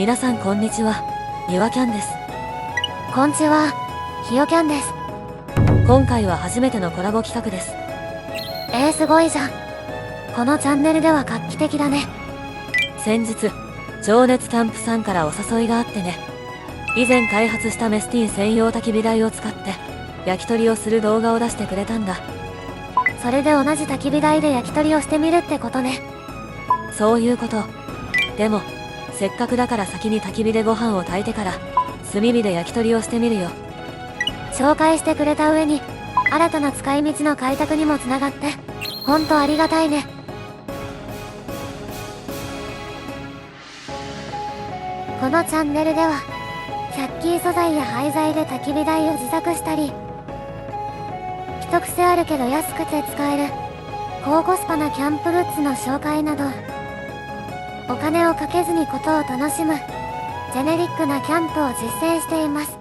皆さんこんにちは、にわキャンです。こんちは、ひよキャンです。今回は初めてのコラボ企画です。すごいじゃん。このチャンネルでは画期的だね。先日、情熱キャンプさんからお誘いがあってね。以前開発したメスティン専用焚き火台を使って焼き鳥をする動画を出してくれたんだ。それで同じ焚き火台で焼き鳥をしてみるってことね。そういうこと。でも、せっかくだから先に焚き火でご飯を炊いてから炭火で焼き鳥をしてみるよ。紹介してくれた上に新たな使い道の開拓にもつながってほんとありがたいね。このチャンネルでは100均素材や廃材で焚き火台を自作したり、一癖あるけど安くて使える高コスパなキャンプグッズの紹介など、お金をかけずにことを楽しむジェネリックなキャンプを実践しています。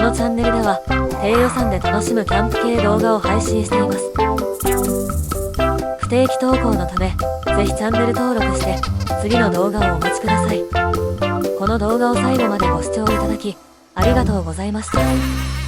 のチャンネルでは低予算で楽しむキャンプ系動画を配信しています。不定期投稿のためぜひチャンネル登録して次の動画をお待ちください。この動画を最後までご視聴いただきありがとうございました。